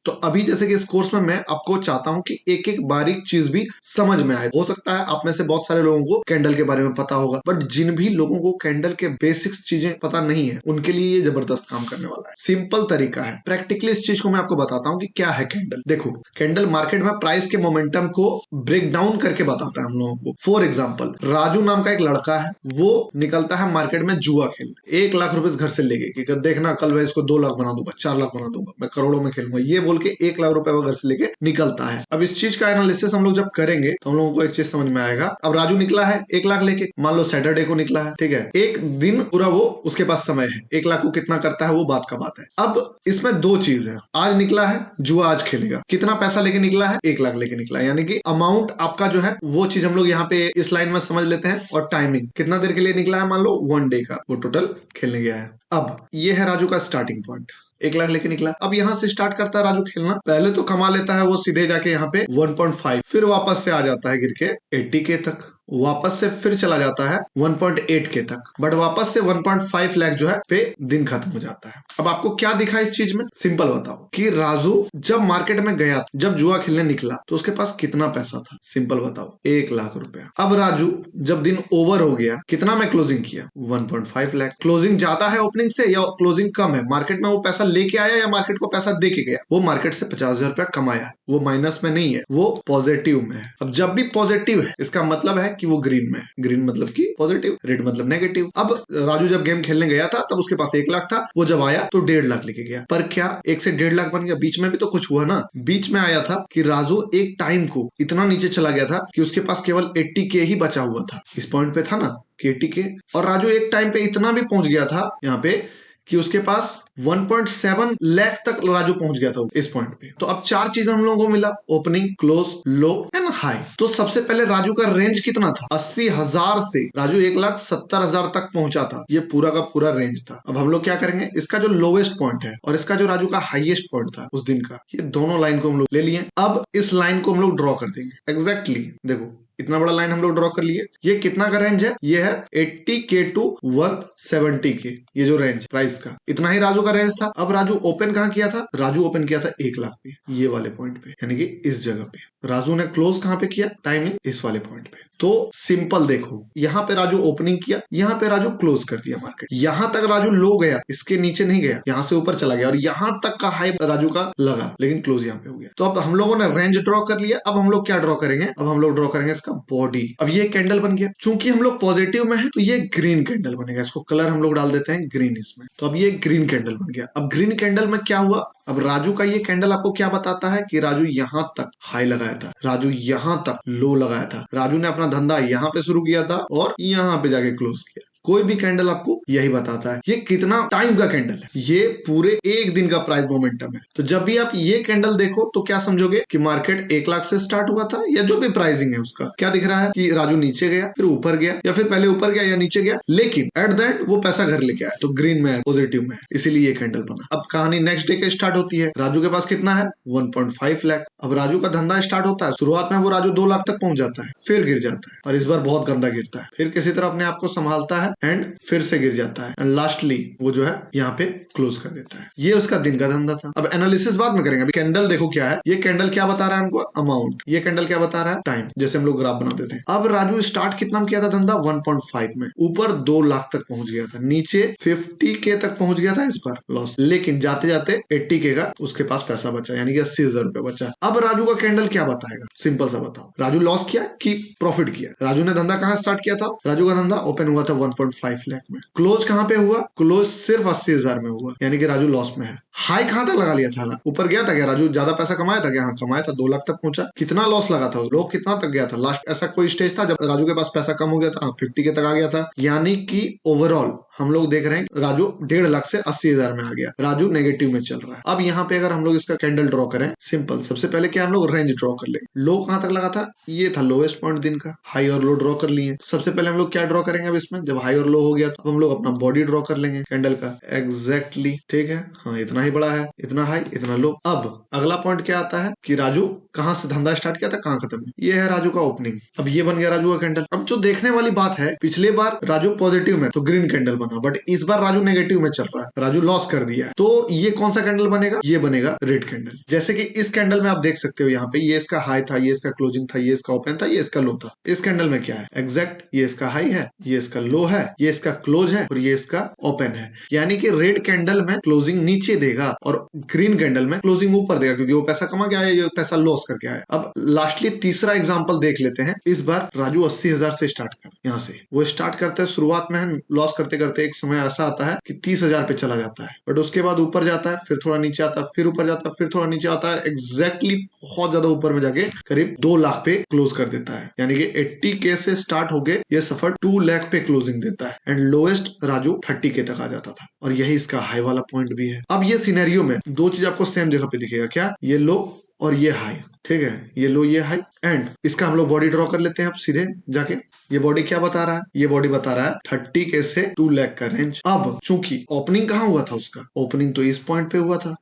तो अभी जैसे कि इस कोर्स में मैं आपको चाहता हूं कि एक एक बारीक चीज भी समझ में आए। हो सकता है आप में से बहुत सारे लोगों को कैंडल के बारे में पता होगा, बट जिन भी लोगों को कैंडल के बेसिक्स चीजें पता नहीं है उनके लिए ये जबरदस्त काम करने वाला है। सिंपल तरीका है, प्रैक्टिकली इस चीज को मैं आपको बताता हूं कि क्या है कैंडल। देखो, कैंडल मार्केट में प्राइस के मोमेंटम को ब्रेक डाउन करके बताता है हम लोगों को। फॉर एग्जाम्पल, राजू नाम का एक लड़का है, वो निकलता है मार्केट में जुआ खेल, 1 लाख रुपए घर से लेके कि देखना कल मैं इसको 2 लाख बना दूंगा, 4 लाख बना दूंगा, मैं करोड़ों में खेलूंगा, ये बोल के 1 लाख रुपए वो घर से लेके निकलता है। अब इस चीज का एनालिसिस हम लोग जब करेंगे तो हम लोगों को एक चीज समझ में आएगा। अब राजू निकला है 1 लाख लेके, मान लो सैटरडे को निकला है, ठीक है, एक दिन पूरा वो उसके पास समय है, 1 लाख को कितना करता है वो बात का बात है। अब इसमें दो चीज है, आज निकला है जुआ, आज खेलेगा, कितना पैसा लेके निकला है, 1 लाख लेके निकला है, यानी कि अमाउंट आपका जो है वो चीज हम लोग यहाँ पे इस लाइन में समझ लेते हैं। और टाइमिंग कितना देर के लिए निकला है, मान लो 1 डे का वो टोटल खेलने गया है। अब ये है राजू का स्टार्टिंग पॉइंट, 1 लाख लेके निकला। अब यहाँ से स्टार्ट करता है राजू खेलना, पहले तो कमा लेता है वो सीधे जाके यहाँ पे 1.5, फिर वापस से आ जाता है गिर के 80K तक, वापस से फिर चला जाता है 1.8K तक, बट वापस से 1.5 लाख जो है पे दिन खत्म हो जाता है। अब आपको क्या दिखा इस चीज में, सिंपल बताओ कि राजू जब मार्केट में गया, जब जुआ खेलने निकला तो उसके पास कितना पैसा था, सिंपल बताओ, 1 लाख रुपया। अब राजू जब दिन ओवर हो गया, कितना में क्लोजिंग किया, 1.5 लाख। क्लोजिंग ज्यादा है ओपनिंग से या क्लोजिंग कम है, मार्केट में वो पैसा लेके आया या मार्केट को पैसा दे के गया, वो मार्केट से 50,000 रुपया कमाया, वो माइनस में नहीं है, वो पॉजिटिव में है। अब जब भी पॉजिटिव है इसका मतलब है कि वो ग्रीन में है, ग्रीन मतलब कि पॉजिटिव, रेड मतलब नेगेटिव। अब राजू जब गेम खेलने गया था तब उसके पास 1 लाख था, वो जब आया तो 1.5 लाख लेके गया, पर क्या 1 से 1.5 लाख बन गया? बीच में भी तो कुछ हुआ ना, बीच में आया था कि राजू एक टाइम को इतना नीचे चला गया था कि उसके पास केवल 80K ही बचा हुआ था। इस पॉइंट पे था ना कि 80K, और राजू एक टाइम पे इतना भी पहुंच गया था यहाँ पे कि उसके पास 1.7 लाख तक राजू पहुंच गया था इस पॉइंट पे। तो अब 4 चीजें हम लोगों को मिला, opening, close, low and high. तो सबसे पहले राजू का रेंज कितना था, 80,000 से राजू 1,70,000 तक पहुंचा था, ये पूरा का पूरा रेंज था। अब हम लोग क्या करेंगे, इसका जो लोवेस्ट पॉइंट है और इसका जो राजू का हाईएस्ट पॉइंट था उस दिन का, ये दोनों लाइन को हम लोग ले लिए। अब इस लाइन को हम लोग ड्रॉ कर देंगे एग्जैक्टली। देखो इतना बड़ा लाइन हम लोग ड्रॉ कर लिए, ये कितना का रेंज है, ये है 80K टू 170K, ये जो रेंज प्राइस का, इतना ही राजू का रेंज था। अब राजू ओपन कहां किया था, राजू ओपन किया था 1 लाख पे, ये वाले पॉइंट पे, यानी कि इस जगह पे। राजू ने क्लोज कहां पे किया, टाइमिंग, इस वाले पॉइंट पे। तो सिंपल देखो, यहाँ पे राजू ओपनिंग किया, यहाँ पे राजू क्लोज कर दिया मार्केट, यहाँ तक राजू लो गया, इसके नीचे नहीं गया, यहाँ से ऊपर चला गया और यहाँ तक का हाई राजू का लगा, लेकिन क्लोज यहाँ पे हो गया। तो अब हम लोगों ने रेंज ड्रॉ कर लिया। अब हम लोग क्या ड्रॉ करेंगे, अब हम लोग ड्रॉ करेंगे इसका बॉडी। अब ये कैंडल बन गया, चूंकि हम लोग पॉजिटिव में है तो ये ग्रीन कैंडल बनेगा, इसको कलर हम लोग डाल देते हैं ग्रीन इसमें। तो अब ये ग्रीन कैंडल बन गया। अब ग्रीन कैंडल में क्या हुआ, अब राजू का ये कैंडल आपको क्या बताता है कि राजू यहां तक हाई लगाया था, राजू यहां तक लो लगाया था, राजू ने अपना धंधा यहां पे शुरू किया था और यहां पे जाके क्लोज किया। कोई भी कैंडल आपको यही बताता है। ये कितना टाइम का कैंडल है, ये पूरे एक दिन का प्राइस मोमेंटम है। तो जब भी आप ये कैंडल देखो तो क्या समझोगे कि मार्केट 1 लाख से स्टार्ट हुआ था, या जो भी प्राइसिंग है उसका क्या दिख रहा है कि राजू नीचे गया, फिर ऊपर गया, या फिर पहले ऊपर गया या नीचे गया, लेकिन एट द एंड वो पैसा घर लेके आया, तो ग्रीन में है, पॉजिटिव में है, इसीलिए ये कैंडल बना। अब कहानी नेक्स्ट डे के स्टार्ट होती है, राजू के पास कितना है, 1.5 लाख। अब राजू का धंधा स्टार्ट होता है, शुरुआत में वो राजू 2 लाख तक पहुंच जाता है, फिर गिर जाता है और इस बार बहुत गंदा गिरता है, फिर किसी तरह अपने आप को संभालता है एंड फिर से गिर जाता है एंड लास्टली वो जो है यहाँ पे क्लोज कर देता है। ये उसका दिन का धंधा था। अब एनालिसिस बाद में करेंगे, अभी कैंडल देखो क्या है, ये कैंडल क्या बता रहा है हमको, अमाउंट, ये कैंडल क्या बता रहा है, टाइम, जैसे हम लोग ग्राफ बना देते हैं। अब राजू स्टार्ट कितना में किया था धंधा, 1.5 में, ऊपर 2 लाख तक पहुंच गया था, नीचे 50K तक पहुंच गया था, इस बार लॉस, लेकिन जाते जाते 80K का उसके पास पैसा बचा, यानी कि 80,000 रुपया बचा। अब राजू का कैंडल क्या बताएगा, सिंपल सा बताओ, राजू लॉस किया कि प्रॉफिट किया। राजू ने धंधा कहां स्टार्ट किया था, राजू का धंधा ओपन हुआ था 1.5 लाख में, क्लोज कहां पे हुआ, क्लोज सिर्फ 80,000 में हुआ, यानी कि राजू लॉस में है। हाई कहां तक लगा लिया था ना, ऊपर गया था क्या, राजू ज्यादा पैसा कमाया था क्या, हाँ कमाया था, 2 लाख तक पहुंचा। कितना लॉस लगा था, लोग कितना तक गया था, लास्ट ऐसा कोई स्टेज था जब राजू के पास पैसा कम हो गया था, 50K तक आ गया था, यानी कि ओवरऑल हम लोग देख रहे हैं राजू 1.5 लाख से 80,000 में आ गया, राजू नेगेटिव में चल रहा है। अब यहाँ पे अगर हम लोग इसका कैंडल ड्रॉ करें, सिंपल, सबसे पहले क्या हम लोग रेंज ड्रॉ कर लेंगे, लो कहां तक लगा था, ये था लोएस्ट पॉइंट दिन का, हाई और लो ड्रॉ कर लिए। सबसे पहले हम लोग क्या ड्रॉ करेंगे, अब इसमें जब हाई और लो हो गया तो हम लोग अपना बॉडी ड्रॉ कर लेंगे कैंडल का, एग्जैक्टली, ठीक है, हाँ इतना ही बड़ा है, इतना हाई इतना लो। अब अगला पॉइंट क्या आता है कि राजू कहां से धंधा स्टार्ट किया था, कहां खत्म, ये है राजू का ओपनिंग। अब ये बन गया राजू का कैंडल। अब जो देखने वाली बात है, पिछली बार राजू पॉजिटिव में तो ग्रीन कैंडल बना, बट इस बार राजू नेगेटिव में चल रहा है, राजू लॉस कर दिया है। तो ये कौन सा कैंडल बनेगा? ये बनेगा रेड कैंडल। जैसे कि इस कैंडल में आप देख सकते हो, यहाँ पे ये इसका हाई था, ये इसका क्लोजिंग था, ये इसका ओपन था, ये इसका लो था। इस कैंडल में क्या है? एग्जैक्ट ये इसका हाई है, ये इसका लो है, ये इसका क्लोज है और ये इसका ओपन है। यानी कि रेड कैंडल में क्लोजिंग नीचे देगा और ग्रीन कैंडल में क्लोजिंग ऊपर देगा, क्योंकि वो पैसा कमा के आया, ये पैसा लॉस करके आया। अब लास्टली तीसरा एग्जांपल देख लेते हैं। इस बार राजू 80,000 से स्टार्ट कर, यहाँ से वो स्टार्ट करते हैं, शुरुआत में लॉस करते करते एक समय ऐसा आता है कि 30,000 पे चला जाता है, बट उसके बाद ऊपर जाता है, फिर थोड़ा नीचे आता है, फिर ऊपर जाता है, फिर थोड़ा नीचे आता है, एग्जैक्टली बहुत ज्यादा ऊपर में जाके करीब 2 लाख पे क्लोज कर देता है। यानी कि 80K से स्टार्ट हो गए ये सफर 2 लाख पे क्लोजिंग देता है एंड लोएस्ट राजू 30K तक आ जाता था, और यही इसका हाई वाला पॉइंट भी है। अब ये सिनेरियो में दो चीज आपको सेम जगह पे दिखेगा, क्या? ये लो और ये हाई, ठीक है, ये लो ये हाई। एंड इसका हम लोग बॉडी ड्रॉ कर लेते हैं अब सीधे जाके। ये बॉडी क्या बता रहा है? ये बॉडी बता रहा है 30K से 2 लाख का रेंज। अब चूंकि ओपनिंग कहाँ हुआ था उसका? ओपनिंग तो इस पॉइंट पे हुआ था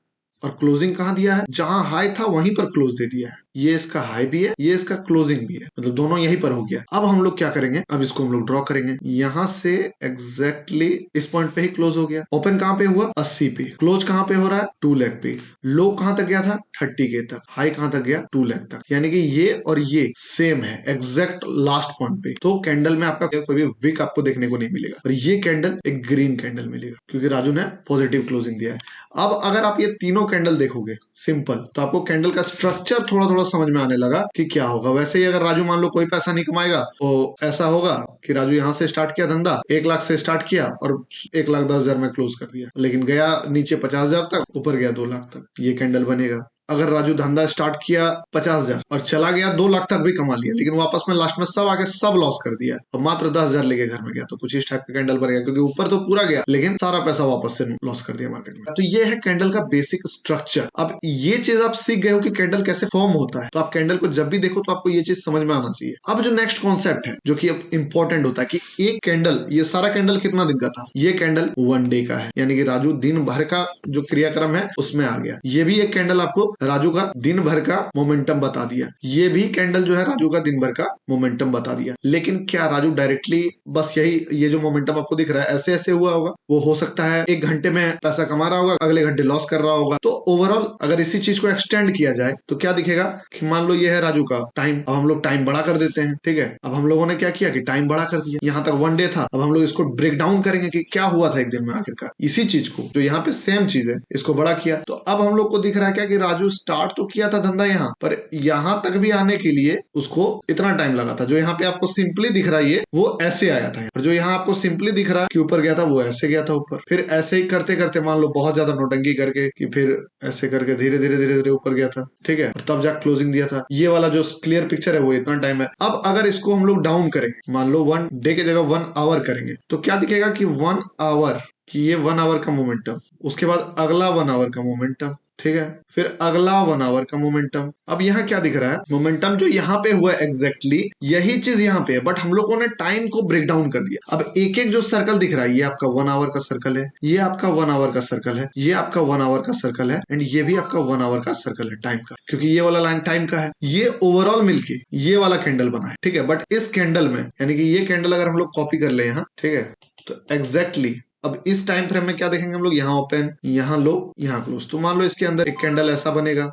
और क्लोजिंग कहाँ दिया है? जहां हाई था वहीं पर क्लोज दे दिया है। ये इसका हाई भी है, ये इसका क्लोजिंग भी है, मतलब दोनों यहीं पर हो गया। अब हम लोग क्या करेंगे? अब इसको हम लोग ड्रॉ करेंगे। यहां से एग्जैक्टली इस पॉइंट पे ही क्लोज हो गया। ओपन कहां पे हुआ? 80 पे। क्लोज कहां पे हो रहा है? 2 लाख पे। लो कहां तक गया था? 30K तक। हाई कहां तक गया? 2 लाख तक। यानी कि ये और ये सेम है एग्जैक्ट लास्ट पॉइंट पे। तो कैंडल में आपका कोई भी विक आपको देखने को नहीं मिलेगा, और ये कैंडल एक ग्रीन कैंडल मिलेगा, क्योंकि राजू ने पॉजिटिव क्लोजिंग दिया है। अब अगर आप ये तीनों कैंडल देखोगे सिंपल, तो आपको कैंडल का स्ट्रक्चर थोड़ा थोड़ा समझ में आने लगा कि क्या होगा। वैसे ही अगर राजू मान लो कोई पैसा नहीं कमाएगा, तो ऐसा होगा कि राजू यहाँ से स्टार्ट किया धंधा, 1 लाख से स्टार्ट किया और 1,10,000 में क्लोज कर दिया, लेकिन गया नीचे 50,000 तक, ऊपर गया 2 लाख तक। ये कैंडल बनेगा। अगर राजू धंधा स्टार्ट किया 50,000 और चला गया 2 लाख तक भी कमा लिया, लेकिन वापस में लास्ट में सब आके सब लॉस कर दिया और मात्र 10,000 लेके घर में गया, तो कुछ इस टाइप का कैंडल बनेगा, क्योंकि ऊपर तो पूरा गया लेकिन सारा पैसा वापस से लॉस कर दिया मार्केट में। तो ये है कैंडल का बेसिक स्ट्रक्चर। अब ये चीज आप सीख गए हो कि कैंडल कैसे फॉर्म होता है, तो आप कैंडल को जब भी देखो तो आपको ये चीज समझ में आना चाहिए। अब जो नेक्स्ट कॉन्सेप्ट है जो कि अब इंपॉर्टेंट होता है कि एक कैंडल, ये सारा कैंडल कितना दिन का था? ये कैंडल 1 डे का है, यानी कि राजू दिन भर का जो क्रियाक्रम है उसमें आ गया। ये भी एक कैंडल आपको राजू का दिन भर का मोमेंटम बता दिया। ये भी कैंडल जो है राजू का दिन भर का मोमेंटम बता दिया। लेकिन क्या राजू डायरेक्टली बस यही, ये जो मोमेंटम आपको दिख रहा है ऐसे ऐसे हुआ होगा? वो हो सकता है 1 घंटे में पैसा कमा रहा होगा, अगले घंटे लॉस कर रहा होगा। तो ओवरऑल अगर इसी चीज को एक्सटेंड किया जाए तो क्या दिखेगा कि मान लो ये है राजू का टाइम, अब हम लोग टाइम बड़ा कर देते हैं, ठीक है। अब हम लोगों ने क्या किया कि टाइम बड़ा कर दिया, यहाँ तक 1 डे था, अब हम लोग इसको ब्रेक डाउन करेंगे कि क्या हुआ था एक दिन में आखिरकार। इसी चीज को जो यहाँ पे सेम चीज है इसको बड़ा किया, तो अब हम लोग को दिख रहा है क्या कि राजू स्टार्ट तो किया था धंधा यहाँ पर, यहाँ तक भी आने के लिए उसको इतना टाइम लगा था। जो यहाँ पे आपको सिंपली दिख रहा है वो ऐसे आया था, और जो यहाँ आपको सिंपली दिख रहा है कि ऊपर गया था वो ऐसे गया था ऊपर। फिर ऐसे ही करते करते मान लो बहुत ज्यादा नोटंकी करके कि फिर ऐसे करके धीरे धीरे धीरे धीरे ऊपर गया था, ठीक है, और तब जाकर क्लोजिंग दिया था। ये वाला जो क्लियर पिक्चर है वो इतना टाइम है। अब अगर इसको हम लोग डाउन करेंगे, मान लो 1 डे की जगह 1 आवर करेंगे, तो क्या दिखेगा कि 1 आवर कि ये 1 आवर का मोमेंटम, उसके बाद अगला 1 आवर का मोमेंटम, ठीक है, फिर अगला 1 आवर का मोमेंटम। अब यहाँ क्या दिख रहा है? मोमेंटम जो यहाँ पे हुआ एग्जैक्टली यही चीज यहाँ पे है, बट हम लोगों ने टाइम को ब्रेक डाउन कर दिया। अब एक एक जो सर्कल दिख रहा है, ये आपका 1 आवर का सर्कल है, ये आपका 1 आवर का सर्कल है, ये आपका 1 आवर का सर्कल है, एंड ये भी आपका 1 आवर का सर्कल है टाइम का, क्योंकि ये वाला लाइन टाइम का है। ये ओवरऑल मिलके ये वाला कैंडल बना है, ठीक है। बट इस कैंडल में, यानी कि ये कैंडल अगर हम लोग कॉपी कर ले यहाँ, ठीक है, तो एग्जैक्टली अब इस टाइम फ्रेम में क्या देखेंगे हम लोग? यहाँ ओपन, यहाँ लो, यहाँ क्लोज। तो मान लो इसके अंदर एक कैंडल ऐसा बनेगा,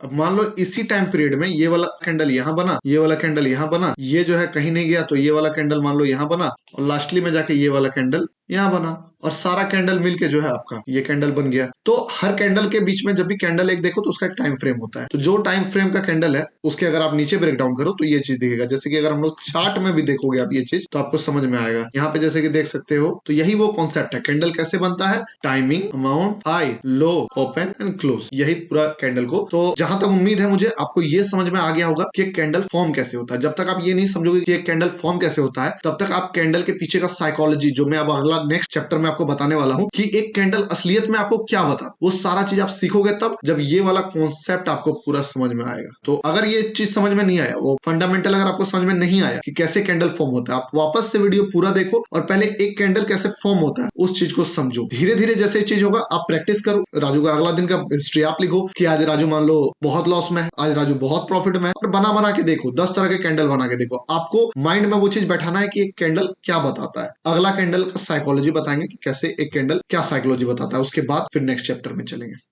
अब मान लो इसी टाइम पीरियड में ये वाला कैंडल यहाँ बना, ये वाला कैंडल यहाँ बना, ये जो है कहीं नहीं गया तो ये वाला कैंडल मान लो यहाँ बना, और लास्टली में जाके ये वाला कैंडल यहाँ बना, और सारा कैंडल मिलके जो है आपका ये कैंडल बन गया। तो हर कैंडल के बीच में जब भी कैंडल एक देखो तो उसका एक टाइम फ्रेम होता है। तो जो टाइम फ्रेम का कैंडल है उसके अगर आप नीचे ब्रेक डाउन करो तो ये चीज दिखेगा। जैसे कि अगर हम लोग चार्ट में भी देखोगे आप ये चीज, तो आपको समझ में आएगा। यहाँ पे जैसे कि देख सकते हो, तो यही वो कॉन्सेप्ट है। कैंडल कैसे बनता है? Timing, amount, high, low, open and close, यही पूरा कैंडल को। तो जहां जहां तक उम्मीद है मुझे आपको ये समझ में आ गया होगा कि एक कैंडल फॉर्म कैसे होता है। जब तक आप ये नहीं समझोगे कि एक कैंडल फॉर्म कैसे होता है, तब तक आप कैंडल के पीछे का साइकोलॉजी, जो मैं अब अगला नेक्स्ट चैप्टर में आपको बताने वाला हूं कि एक कैंडल असलियत में आपको क्या बता, वो सारा चीज आप सीखोगे तब जब ये वाला कॉन्सेप्ट आपको पूरा समझ में आएगा। तो अगर ये चीज समझ में नहीं आया, वो फंडामेंटल अगर आपको समझ में नहीं आया कि कैसे कैंडल फॉर्म होता है, आप वापस से वीडियो पूरा देखो और पहले एक कैंडल कैसे फॉर्म होता है उस चीज को समझो। धीरे धीरे जैसे चीज होगा आप प्रैक्टिस करो। राजू का अगला दिन का हिस्ट्री आप लिखो कि आज राजू मान लो बहुत लॉस में है, आज राजू बहुत प्रॉफिट में है, और बना बना के देखो, 10 तरह के कैंडल बना के देखो। आपको माइंड में वो चीज बैठाना है कि एक कैंडल क्या बताता है। अगला कैंडल का साइकोलॉजी बताएंगे कि कैसे एक कैंडल क्या साइकोलॉजी बताता है, उसके बाद फिर नेक्स्ट चैप्टर में चलेंगे।